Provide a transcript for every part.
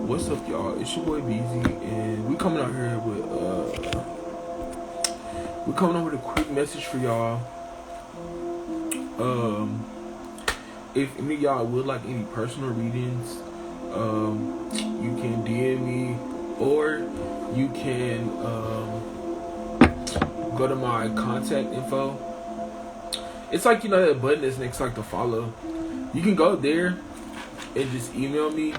What's up, y'all? It's your boy Bz, and we coming out here with a quick message for y'all. If any of y'all would like any personal readings, you can DM me, or you can go to my contact info. It's like, you know, that button that's next to like the follow. You can go there and just email me.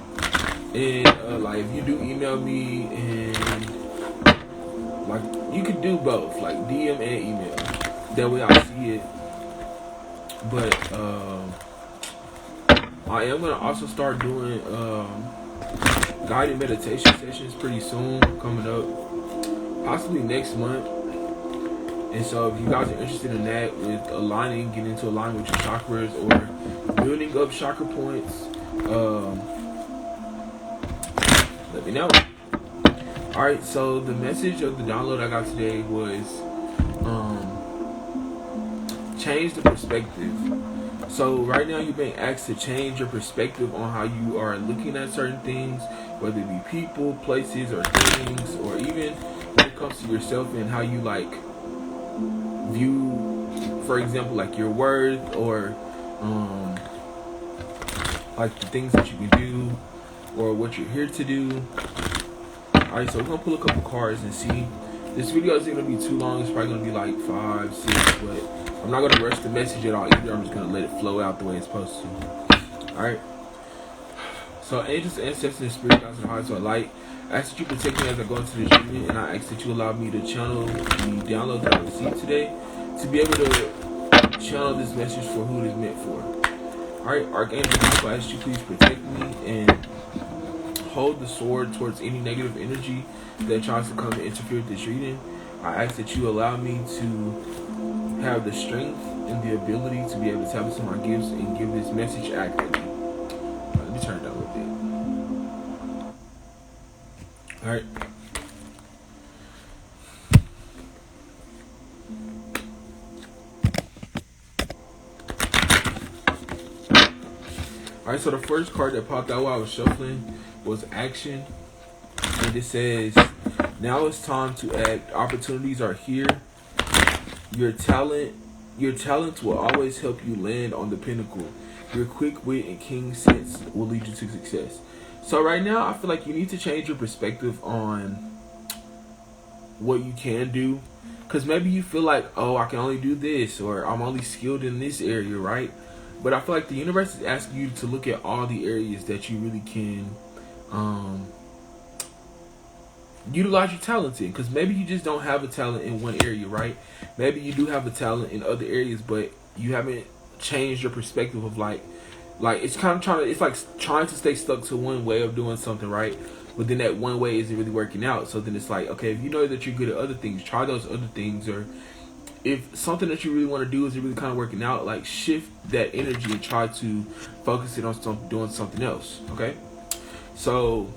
And like, if you do email me, and like, you could do both, like DM and email. That way I see it. But I am gonna also start doing guided meditation sessions pretty soon, coming up, possibly next month. And so if you guys are interested in that, with aligning, getting into alignment with your chakras, or building up chakra points, let me know. Alright, so the message of the download I got today was change the perspective. So right now you're being asked to change your perspective on how you are looking at certain things, whether it be people, places, or things, or even when it comes to yourself and how you like view, for example, like your worth, or like the things that you can do, or what you're here to do. Alright, so we're gonna pull a couple cards and see. This video isn't gonna be too long. It's probably gonna be like 5, 6, but I'm not gonna rush the message at all either. I'm just gonna let it flow out the way it's supposed to. Alright. So, angels, ancestors, and spirit guides and highest of light, I ask that you protect me as I go into this treatment, and I ask that you allow me to channel the download that I received today to be able to channel this message for who it is meant for. Alright, Archangel Michael, I ask you please protect me and hold the sword towards any negative energy that tries to come and interfere with this reading. I ask that you allow me to have the strength and the ability to be able to tap into my gifts and give this message accurately. Let me turn it down a little bit. Alright. Alright, so the first card that popped out while I was shuffling was action. And it says, now it's time to act. Opportunities are here. Your talents will always help you land on the pinnacle. Your quick wit and keen sense will lead you to success. So right now, I feel like you need to change your perspective on what you can do. Because maybe you feel like, oh, I can only do this, or I'm only skilled in this area, right? But I feel like the universe is asking you to look at all the areas that you really can utilize your talent in. Because maybe you just don't have a talent in one area, right? Maybe you do have a talent in other areas, but you haven't changed your perspective of like it's kind of trying to stay stuck to one way of doing something, right? But then that one way isn't really working out. So then it's like, okay, if you know that you're good at other things, try those other things. Or if something that you really want to do is really kind of working out, like shift that energy and try to focus it on doing something else. Okay, so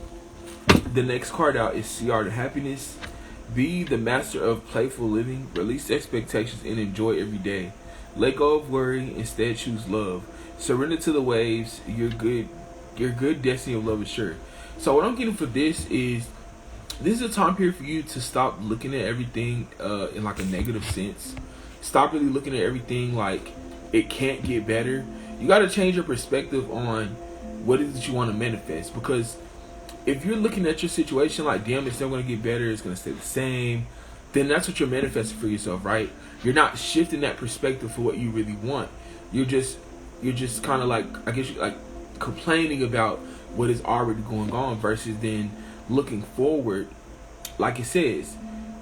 the next card out is CR to Happiness. Be the master of playful living. Release expectations and enjoy every day. Let go of worry. Instead, choose love. Surrender to the waves. Your good destiny of love is sure. So what I'm getting for this is a time period for you to stop looking at everything in like a negative sense. Stop really looking at everything like it can't get better. You got to change your perspective on what it is that you want to manifest. Because if you're looking at your situation like, damn, it's never going to get better, it's going to stay the same, then that's what you're manifesting for yourself, right? You're not shifting that perspective for what you really want. You're just kind of like, I guess, like complaining about what is already going on, versus then looking forward. Like it says,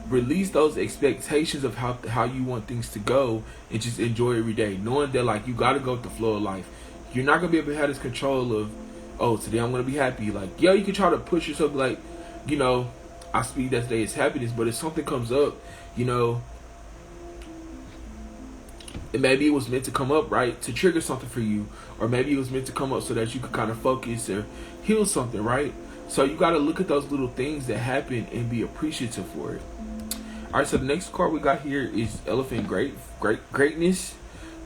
release those expectations of how you want things to go, and just enjoy every day, knowing that like you got to go with the flow of life. You're not going to be able to have this control of, oh, today I'm going to be happy. Like, yeah, you can try to push yourself, like, you know, I speak that today is happiness, but if something comes up, you know, and maybe it was meant to come up, right, to trigger something for you, or maybe it was meant to come up so that you could kind of focus or heal something, right? So you got to look at those little things that happen and be appreciative for it. All right, so the next card we got here is Elephant Greatness.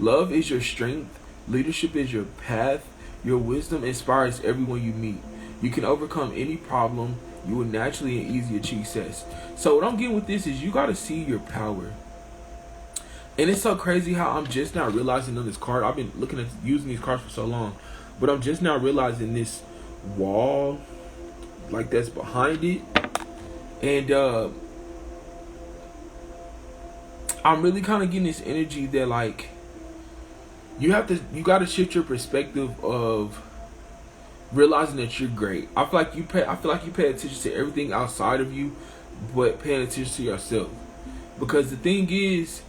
Love is your strength. Leadership is your path. Your wisdom inspires everyone you meet. You can overcome any problem. You will naturally and easily achieve success. So what I'm getting with this is you got to see your power. And it's so crazy how I'm just now realizing on this card. I've been looking at using these cards for so long, but I'm just now realizing this wall, like that's behind it, and I'm really kind of getting this energy that like you got to shift your perspective of realizing that you're great. I feel like you pay attention to everything outside of you, but paying attention to yourself. Because the thing is,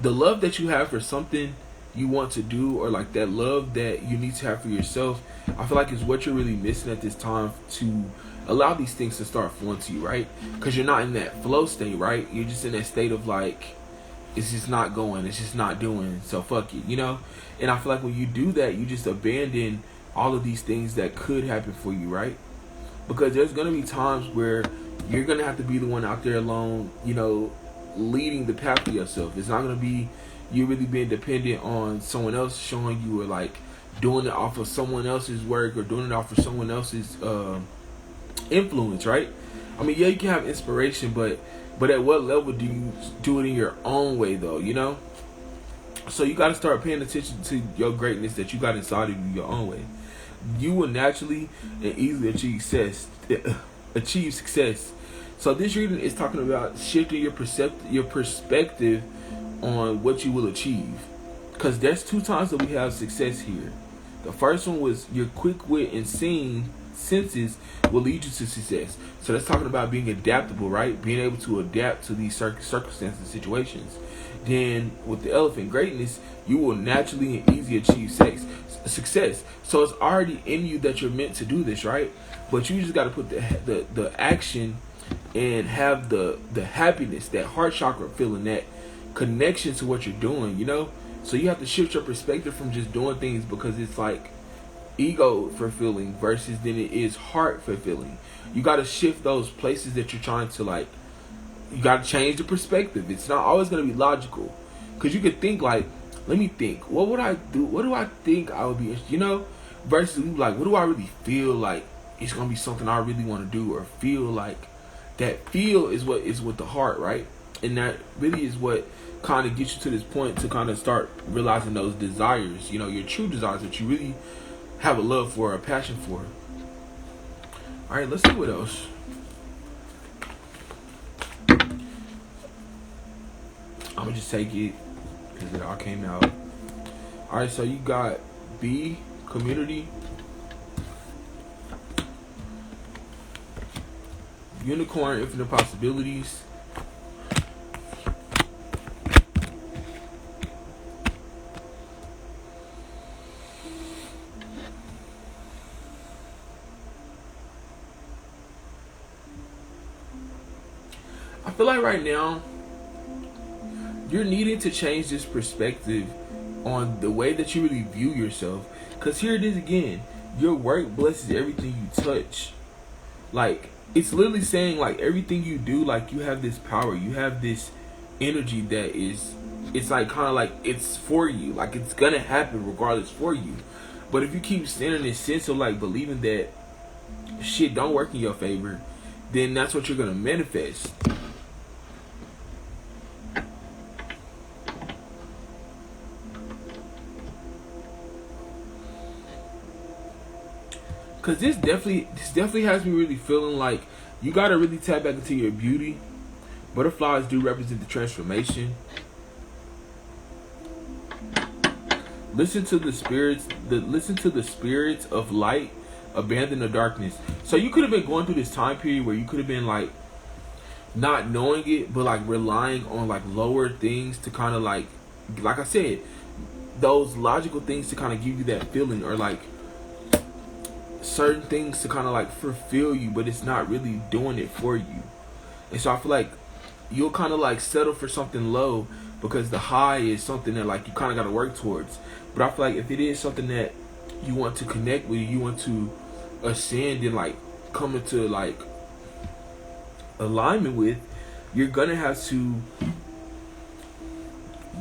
the love that you have for something you want to do, or like that love that you need to have for yourself, I feel like is what you're really missing at this time to allow these things to start flowing to you, right? Because you're not in that flow state, right? You're just in that state of like, it's just not going, it's just not doing, so fuck it, you know? And I feel like when you do that, you just abandon all of these things that could happen for you, right? Because there's going to be times where you're going to have to be the one out there alone, you know, leading the path for yourself. It's not going to be you really being dependent on someone else showing you, or like doing it off of someone else's work, or doing it off of someone else's influence, right? I mean, yeah, you can have inspiration, but at what level do you do it in your own way, though, you know? So you got to start paying attention to your greatness that you got inside of you your own way. You will naturally and easily achieve success. So this reading is talking about shifting your perspective on what you will achieve. Because there's 2 times that we have success here. The first one was your quick wit and seeing senses will lead you to success. So that's talking about being adaptable, right? Being able to adapt to these circumstances and situations. Then with the elephant, greatness, you will naturally and easily achieve success. So it's already in you that you're meant to do this, right? But you just got to put the action and have the happiness, that heart chakra feeling, that connection to what you're doing, you know? So you have to shift your perspective from just doing things because it's like ego fulfilling versus then it is heart fulfilling. You got to shift those places that you're trying to like. You got to change the perspective. It's not always going to be logical, because you could think like, let me think, what would I do? What do I think I would be, you know, versus like, what do I really feel like it's going to be something I really want to do, or feel like. That feel is what is with the heart, right? And that really is what kind of gets you to this point to kind of start realizing those desires, you know, your true desires that you really have a love for, a passion for. All right, let's see what else. I'm gonna just take it because it all came out. All right, so you got B, community, unicorn, infinite possibilities, I feel like right now you're needing to change this perspective on the way that you really view yourself. Because here it is again, your work blesses everything you touch. Like, it's literally saying like everything you do, like you have this power, you have this energy that is, it's like kind of like it's for you, like it's gonna happen regardless for you. But if you keep staying in this sense of like believing that shit don't work in your favor, then that's what you're gonna manifest. Cause this definitely has me really feeling like you gotta really tap back into your beauty. Butterflies do represent the transformation. Listen to the spirits. Listen to the spirits of light. Abandon the darkness. So you could have been going through this time period where you could have been like not knowing it, but like relying on like lower things to kind of like I said, those logical things to kind of give you that feeling, or like certain things to kind of like fulfill you, but it's not really doing it for you. And so I feel like you'll kind of like settle for something low because the high is something that like you kind of got to work towards. But I feel like if it is something that you want to connect with, you want to ascend and like come into like alignment with, you're gonna have to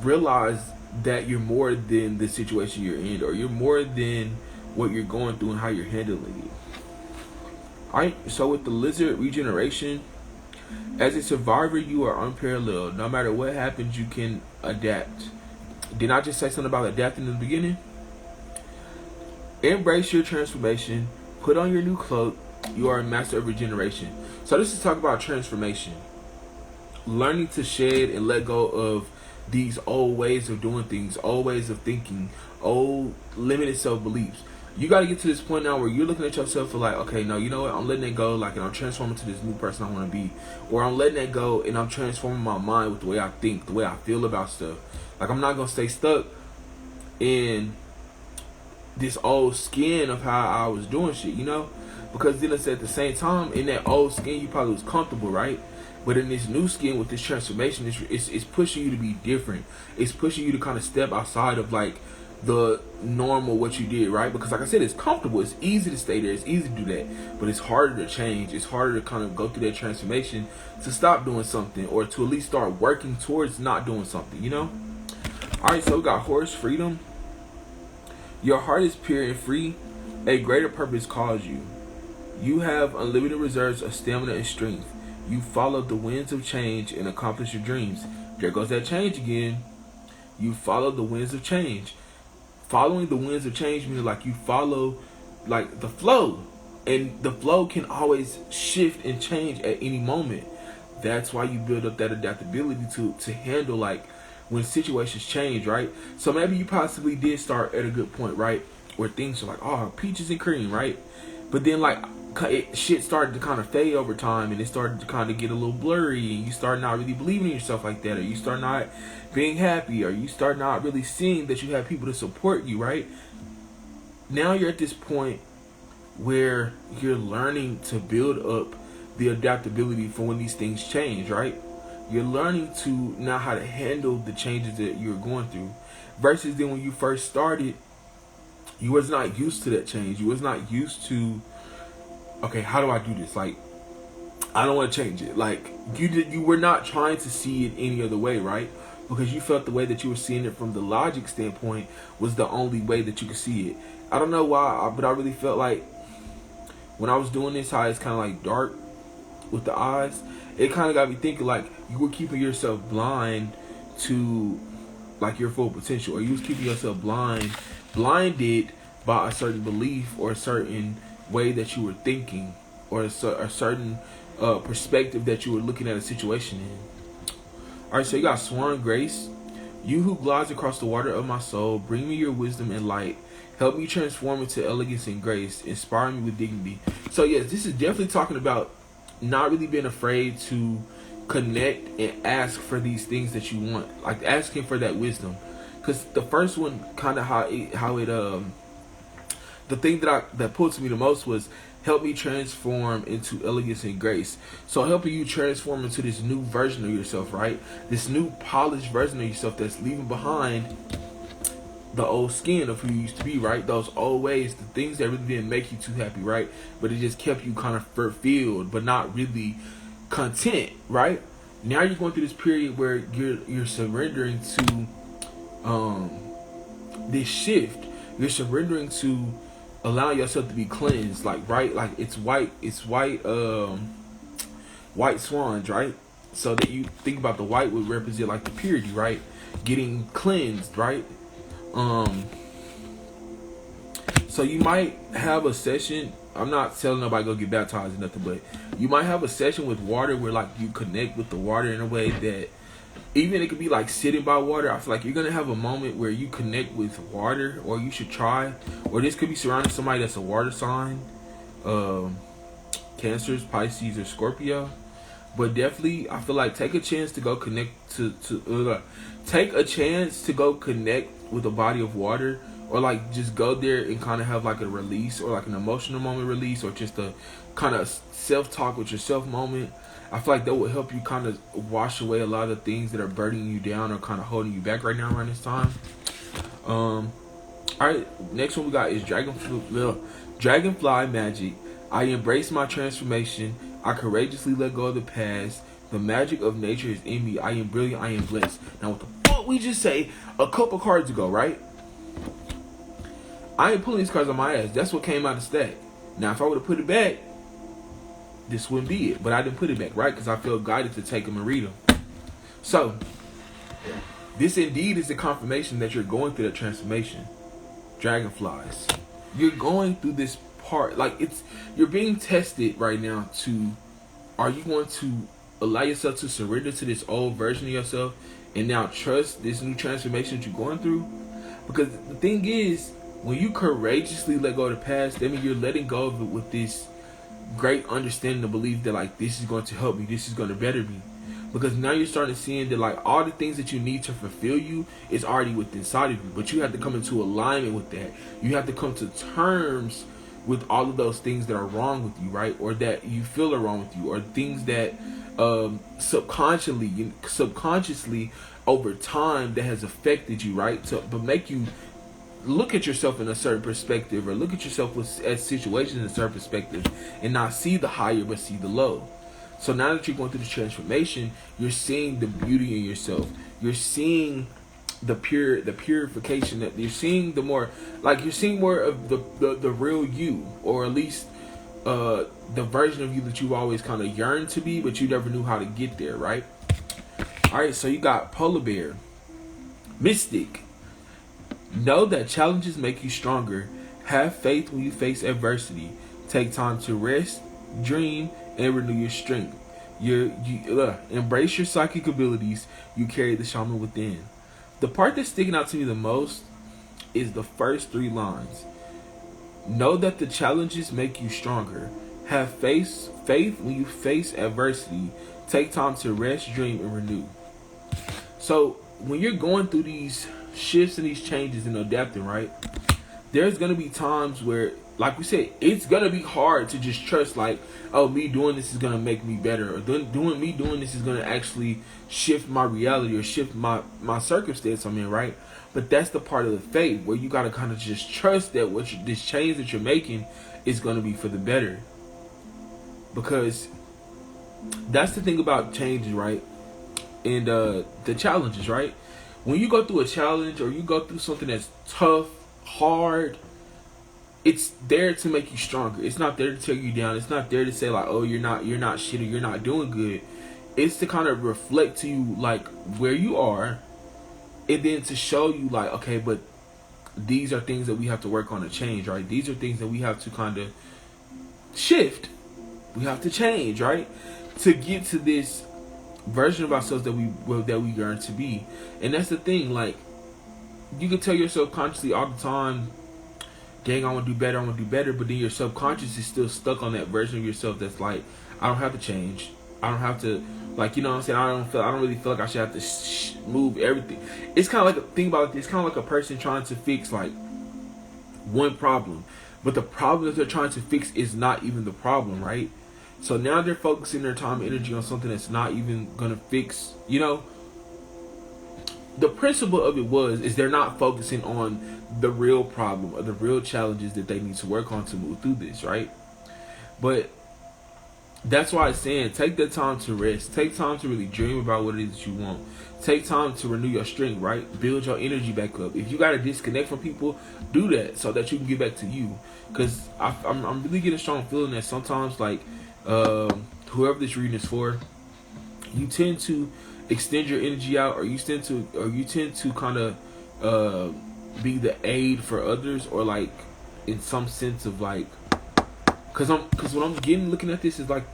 realize that you're more than the situation you're in, or you're more than what you're going through and how you're handling it. Alright, so with the lizard regeneration, as a survivor, you are unparalleled. No matter what happens, you can adapt. Did I just say something about adapting in the beginning? Embrace your transformation. Put on your new cloak. You are a master of regeneration. So this is talk about transformation. Learning to shed and let go of these old ways of doing things, old ways of thinking, old limited self-beliefs. You got to get to this point now where you're looking at yourself for like, okay, no, you know what? I'm letting it go. Like, and I'm transforming to this new person I want to be. Or I'm letting it go and I'm transforming my mind with the way I think, the way I feel about stuff. Like, I'm not going to stay stuck in this old skin of how I was doing shit, you know? Because then it's at the same time, in that old skin, you probably was comfortable, right? But in this new skin with this transformation, it's pushing you to be different. It's pushing you to kind of step outside of like the normal what you did, right? Because like I said, it's comfortable. It's easy to stay there. It's easy to do that. But it's harder to change. It's harder to kind of go through that transformation to stop doing something or to at least start working towards not doing something, you know? All right, so we got Horse Freedom. Your heart is pure and free. A greater purpose calls you. You have unlimited reserves of stamina and strength. You follow the winds of change and accomplish your dreams. There goes that change again. You follow the winds of change. Following the winds of change means like you follow like the flow. And the flow can always shift and change at any moment. That's why you build up that adaptability to handle like when situations change, right? So maybe you possibly did start at a good point, right? Where things are like, oh, peaches and cream, right? But then like shit started to kind of fade over time and it started to kind of get a little blurry and you start not really believing in yourself like that, or you start not being happy, or you start not really seeing that you have people to support you, right? Now you're at this point where you're learning to build up the adaptability for when these things change, right? You're learning to now how to handle the changes that you're going through versus then when you first started, you was not used to that change. You was not used to, okay, how do I do this? Like, I don't want to change it. Like, you were not trying to see it any other way, right? Because you felt the way that you were seeing it from the logic standpoint was the only way that you could see it. I don't know why, but I really felt like when I was doing this, how it's kind of like dark with the eyes, it kind of got me thinking like you were keeping yourself blind to like your full potential, or you was keeping yourself blinded by a certain belief or a certain way that you were thinking, or a certain perspective that you were looking at a situation in. Alright, so you got Sworn Grace. You who glides across the water of my soul, bring me your wisdom and light. Help me transform into elegance and grace. Inspire me with dignity. So yes, this is definitely talking about not really being afraid to connect and ask for these things that you want. Like asking for that wisdom. Because the first one, kind of the thing that pulled to me the most was help me transform into elegance and grace. So helping you transform into this new version of yourself, right? This new polished version of yourself that's leaving behind the old skin of who you used to be, right? Those old ways, the things that really didn't make you too happy, right? But it just kept you kind of fulfilled, but not really content, right? Now you're going through this period where you're surrendering to this shift. You're surrendering to allowing yourself to be cleansed, like right, like it's white swans, right? So that you think about the white would represent like the purity, right? Getting cleansed, right? So you might have a session. I'm not telling nobody go get baptized or nothing, but you might have a session with water where like you connect with the water in a way that even it could be like sitting by water. I feel like you're gonna have a moment where you connect with water, or you should try, or this could be surrounding somebody that's a water sign, Cancers, Pisces, or Scorpio. But definitely, I feel like take a chance to go connect take a chance to go connect with a body of water, or like just go there and kind of have like a release, or like an emotional moment release, or just a kind of self-talk with yourself moment. I feel like that will help you kind of wash away a lot of things that are burdening you down or kind of holding you back right now around this time. Alright, next one we got is Dragonfly Magic. I embrace my transformation. I courageously let go of the past. The magic of nature is in me. I am brilliant. I am blessed. Now, what the fuck we just say a couple cards ago, right? I ain't pulling these cards on my ass. That's what came out of the stack. Now, if I would have put it back, this wouldn't be it. But I didn't put it back, right? Because I feel guided to take them and read them. So, this indeed is the confirmation that you're going through that transformation. Dragonflies. You're going through this part. Like, you're being tested right now to, are you going to allow yourself to surrender to this old version of yourself and now trust this new transformation that you're going through? Because the thing is, when you courageously let go of the past, that means you're letting go of it with this great understanding and belief that, like, this is going to help me, this is going to better me. Because now you're starting to see that, like, all the things that you need to fulfill you is already within inside of you. But you have to come into alignment with that. You have to come to terms with all of those things that are wrong with you, right? Or that you feel are wrong with you, or things that subconsciously over time that has affected you, right? But make you look at yourself in a certain perspective, or look at yourself at situations in a certain perspective, and not see the higher but see the low. So now that you're going through this transformation, you're seeing the beauty in yourself. You're seeing the purification, that you're seeing the more, like, you're seeing more of the real you, or at least the version of you that you've always kind of yearned to be, but you never knew how to get there, right? All right, so you got Polar Bear, Mystic. Know that challenges make you stronger. Have faith when you face adversity. Take time to rest, dream, and renew your strength. Embrace your psychic abilities. You carry the shaman within. The part that's sticking out to me the most is the first 3 lines. Know that the challenges make you stronger. Have faith when you face adversity. Take time to rest, dream, and renew. So when you're going through these shifts and these changes and adapting, right, there's going to be times where, like we said, it's going to be hard to just trust, like, oh, me doing this is going to make me better, or doing this is going to actually shift my reality or shift my circumstance I'm in, right? But that's the part of the faith where you got to kind of just trust that this change that you're making is going to be for the better. Because that's the thing about changes, right? And the challenges, right? When you go through a challenge, or you go through something that's tough, hard, it's there to make you stronger. It's not there to tear you down. It's not there to say, like, oh, you're not shit, or you're not doing good. It's to kind of reflect to you, like, where you are, and then to show you, like, okay, but these are things that we have to work on to change, right? These are things that we have to kind of shift. We have to change, right? To get to this version of ourselves that we yearn to be. And that's the thing, like, you can tell yourself consciously all the time, dang, I want to do better, but then your subconscious is still stuck on that version of yourself that's like, I don't have to change, I don't have to, like, you know what I'm saying, I don't really feel like I should have to move everything. It's kind of like, think about it, it's kind of like a person trying to fix, like, one problem, but the problem that they're trying to fix is not even the problem, right? So now they're focusing their time and energy on something that's not even gonna fix, you know. The principle of it is they're not focusing on the real problem or the real challenges that they need to work on to move through this, right? But that's why it's saying, take that time to rest. Take time to really dream about what it is that you want. Take time to renew your strength, right? Build your energy back up. If you got to disconnect from people, do that so that you can get back to you. Because I'm really getting a strong feeling that sometimes, like, whoever this reading is for, you tend to extend your energy out, or you tend to kind of be the aid for others, or, like, in some sense of, like, because what I'm getting looking at this is like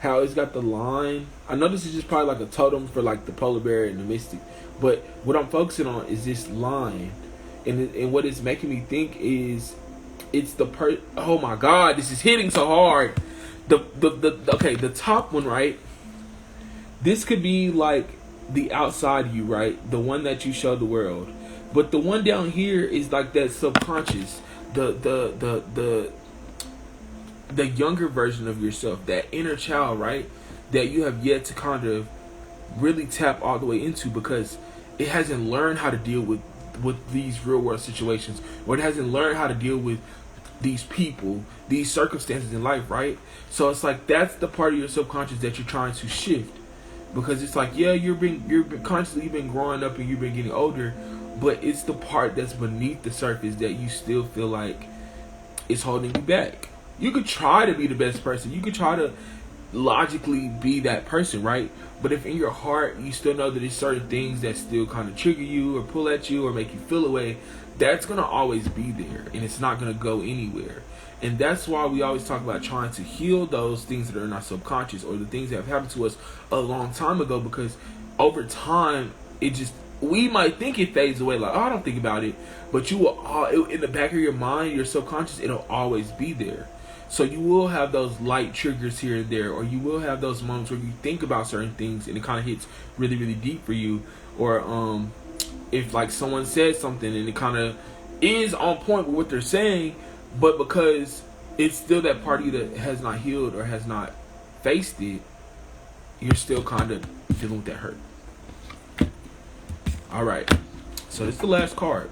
how it's got the line. I know this is just probably like a totem for, like, the polar bear and the mystic, but what I'm focusing on is this line, and what it's making me think is it's oh my god, this is hitting so hard. The top one, right? This could be like the outside you, right? The one that you show the world. But the one down here is like that subconscious, the younger version of yourself, that inner child, right? That you have yet to kind of really tap all the way into, because it hasn't learned how to deal with these real world situations, or it hasn't learned how to deal with these people, these circumstances in life, right? So it's like that's the part of your subconscious that you're trying to shift, because it's like, yeah, you've been constantly growing up and you've been getting older, but it's the part that's beneath the surface that you still feel like it's holding you back. You could try to be the best person. You could try to logically be that person, right? But if in your heart you still know that there's certain things that still kind of trigger you or pull at you or make you feel away, that's going to always be there, and it's not going to go anywhere. And that's why we always talk about trying to heal those things that are in our subconscious, or the things that have happened to us a long time ago, because over time, we might think it fades away, like, oh, I don't think about it, but you will, in the back of your mind, your subconscious, it'll always be there. So you will have those light triggers here and there, or you will have those moments where you think about certain things and it kind of hits really, really deep for you. Or if like someone says something and it kind of is on point with what they're saying, but because it's still that part of you that has not healed or has not faced it, you're still kind of dealing with that hurt. Alright, so this is the last card.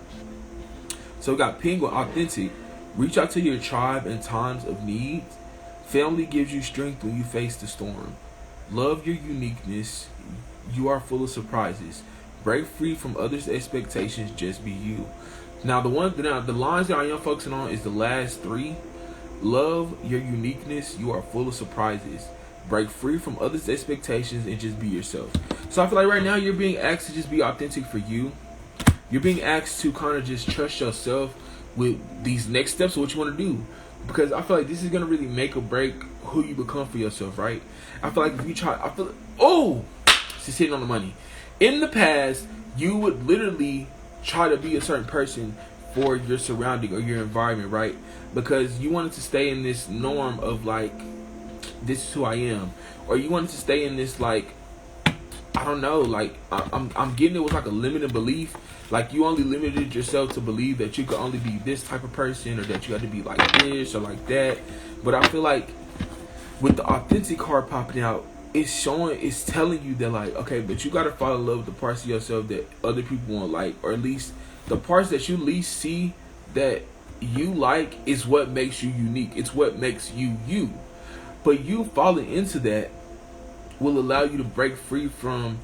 So we got Penguin, Authentic. Reach out to your tribe in times of need. Family gives you strength when you face the storm. Love your uniqueness. You are full of surprises. Break free from others' expectations. Just be you. Now the lines that I am focusing on is the last three. Love your uniqueness. You are full of surprises. Break free from others' expectations and just be yourself. So I feel like right now you're being asked to just be authentic for you. You're being asked to kind of just trust yourself with these next steps of what you want to do, because I feel like this is going to really make or break who you become for yourself, right? I feel like if you try, she's hitting on the money. In the past, you would literally try to be a certain person for your surrounding or your environment, right? Because you wanted to stay in this norm of like, this is who I am, or you wanted to stay in this like, I don't know, like I'm getting it was like a limited belief. Like you only limited yourself to believe that you could only be this type of person, or that you had to be like this or like that. But I feel like with the authentic card popping out, it's telling you that like, okay, but you gotta fall in love with the parts of yourself that other people won't like, or at least the parts that you least see that you like is what makes you unique. It's what makes you you. But you falling into that will allow you to break free from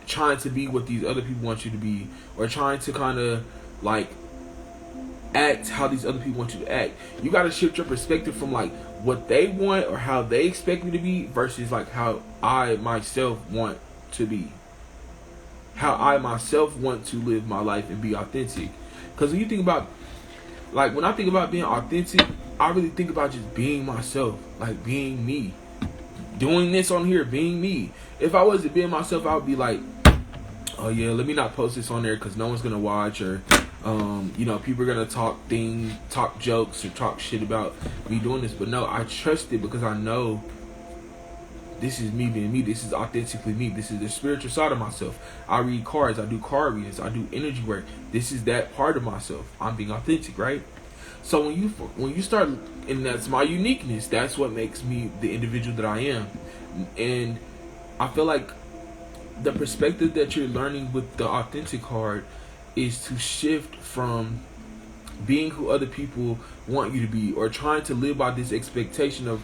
trying to be what these other people want you to be, or trying to kind of like act how these other people want you to act. You got to shift your perspective from like what they want or how they expect me to be versus like how I myself want to be, how I myself want to live my life and be authentic. Because when you think about, like when I think about being authentic, I really think about just being myself, like being me, doing this on here, being me. If I wasn't being myself, I would be like, oh yeah, let me not post this on there because no one's gonna watch, or people are gonna talk jokes or talk shit about me doing this. But no, I trust it because I know this is me being me. This is authentically me. This is the spiritual side of myself. I read cards, I do card readings, I do energy work. This is that part of myself. I'm being authentic, right? So when you start, and that's my uniqueness, that's what makes me the individual that I am. And I feel like the perspective that you're learning with the authentic card is to shift from being who other people want you to be, or trying to live by this expectation of,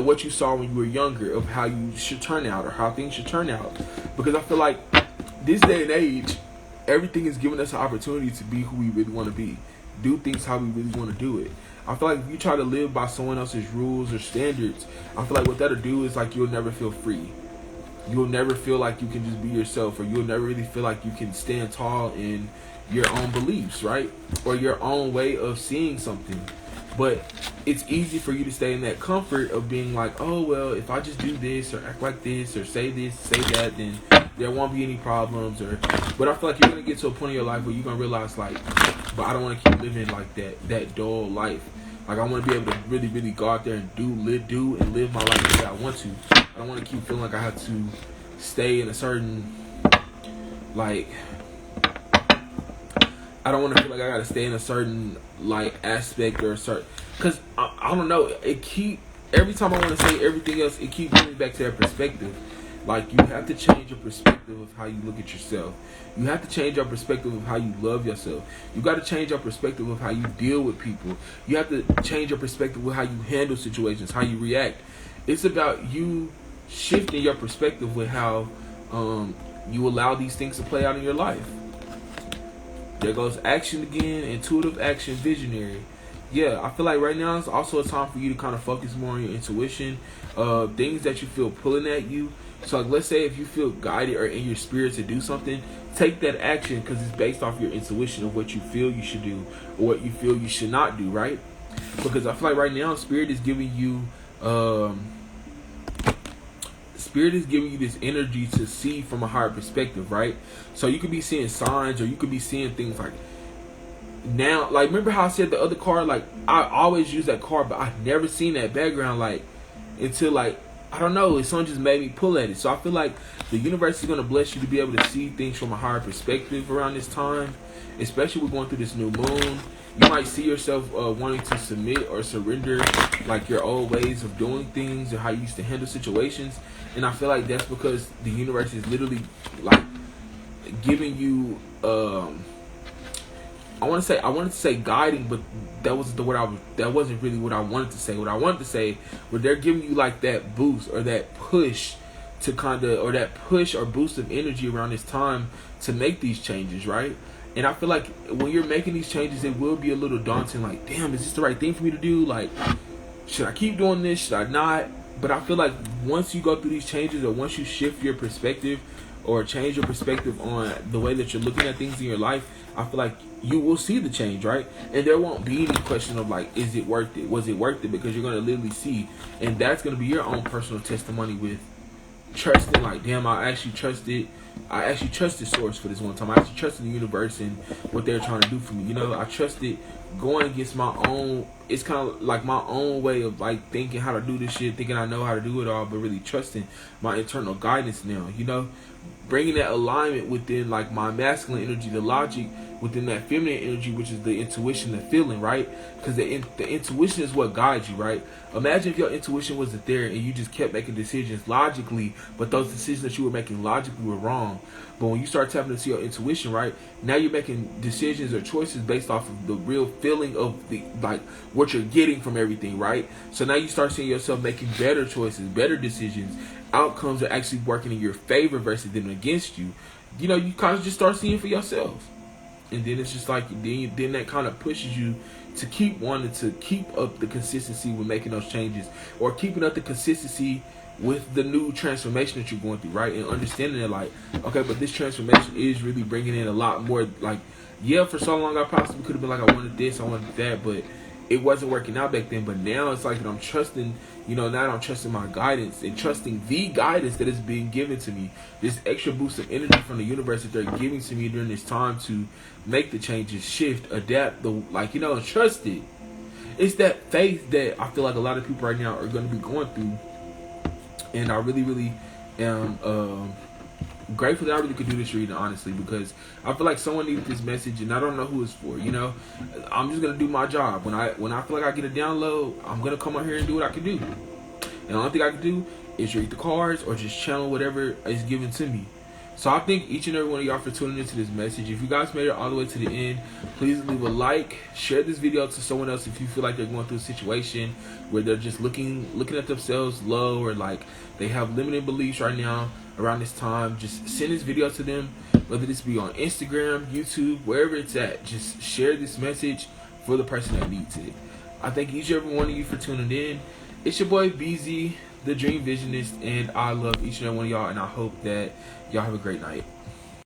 what you saw when you were younger, of how you should turn out or how things should turn out. Because I feel like this day and age, everything is giving us an opportunity to be who we really want to be, do things how we really want to do it. I feel like if you try to live by someone else's rules or standards, I feel like what that'll do is like you'll never feel free. You'll never feel like you can just be yourself, or you'll never really feel like you can stand tall in your own beliefs, right? Or your own way of seeing something. But it's easy for you to stay in that comfort of being like, oh, well, if I just do this or act like this or say that, then there won't be any problems. But I feel like you're going to get to a point in your life where you're going to realize like, but I don't want to keep living like that dull life. Like I want to be able to really, really go out there and do and live my life the way I want to. I don't want to keep feeling like I have to stay in a certain, like, I don't want to feel like I got to stay in a certain, like, aspect or a certain, because I don't know, every time I want to say everything else, it keeps bringing me back to that perspective. Like, you have to change your perspective of how you look at yourself. You have to change your perspective of how you love yourself. You got to change your perspective of how you deal with people. You have to change your perspective of how you handle situations, how you react. It's about you shifting your perspective with how you allow these things to play out in your life. There goes action again. Intuitive action, visionary. Yeah, I feel like right now is also a time for you to kind of focus more on your intuition, things that you feel pulling at you. So like, let's say if you feel guided or in your spirit to do something, take that action because it's based off your intuition of what you feel you should do or what you feel you should not do, right? Because I feel like right now spirit is giving you this energy to see from a higher perspective, right? So you could be seeing signs or you could be seeing things like now, like remember how I said the other card, like I always use that card but I've never seen that background like until like I don't know, someone just made me pull at it. So I feel like the universe is going to bless you to be able to see things from a higher perspective around this time, especially we're going through this new moon. You might see yourself wanting to submit or surrender like your old ways of doing things or how you used to handle situations. And I feel like that's because the universe is literally like giving you I wanted to say guiding, but that wasn't the word that wasn't really what I wanted to say. What I wanted to say was they're giving you like that boost or that push to or that push or boost of energy around this time to make these changes, right? And I feel like when you're making these changes, it will be a little daunting. Like, damn, is this the right thing for me to do? Like, should I keep doing this? Should I not? But I feel like once you go through these changes or once you shift your perspective or change your perspective on the way that you're looking at things in your life, I feel like you will see the change, right? And there won't be any question of like, is it worth it? Was it worth it? Because you're going to literally see. And that's going to be your own personal testimony with trusting, like, damn, I actually trusted source for this one time. I actually trusted the universe and what they're trying to do for me. You know, I trusted going against my own, it's kind of like my own way of like thinking how to do this shit, thinking I know how to do it all, but really trusting my internal guidance now, you know, bringing that alignment within like my masculine energy, the logic within that feminine energy, which is the intuition, the feeling, right? Because the intuition is what guides you, right? Imagine if your intuition wasn't there and you just kept making decisions logically, but those decisions that you were making logically were wrong. But when you start tapping into your intuition, right, now you're making decisions or choices based off of the real feeling of the like what you're getting from everything, right? So now you start seeing yourself making better choices, better decisions. Outcomes are actually working in your favor versus them against you. You know, you kind of just start seeing for yourself. And then it's just like, then that kind of pushes you to keep wanting to keep up the consistency with making those changes, or keeping up the consistency with the new transformation that you're going through, right? And understanding that, like, okay, but this transformation is really bringing in a lot more. Like, yeah, for so long I possibly could have been like, I wanted this, I wanted that, but it wasn't working out back then. But now it's like that I'm trusting, you know, now I'm trusting my guidance and trusting the guidance that is being given to me. This extra boost of energy from the universe that they're giving to me during this time to make the changes, shift, adapt, you know, and trust it. It's that faith that I feel like a lot of people right now are going to be going through. And I really, really am grateful that I really could do this reading, honestly, because I feel like someone needed this message and I don't know who it's for, you know. I'm just gonna do my job. When I feel like I get a download, I'm gonna come out here and do what I can do. And the only thing I can do is read the cards or just channel whatever is given to me. So I thank each and every one of y'all for tuning into this message. If you guys made it all the way to the end, please leave a like, share this video to someone else if you feel like they're going through a situation where they're just looking at themselves low, or like they have limited beliefs right now around this time. Just send this video to them, whether this be on Instagram, YouTube, wherever it's at. Just share this message for the person that needs it. I thank each and every one of you for tuning in. It's your boy Bz, the Dream Visionist, and I love each and every one of y'all, and I hope that y'all have a great night.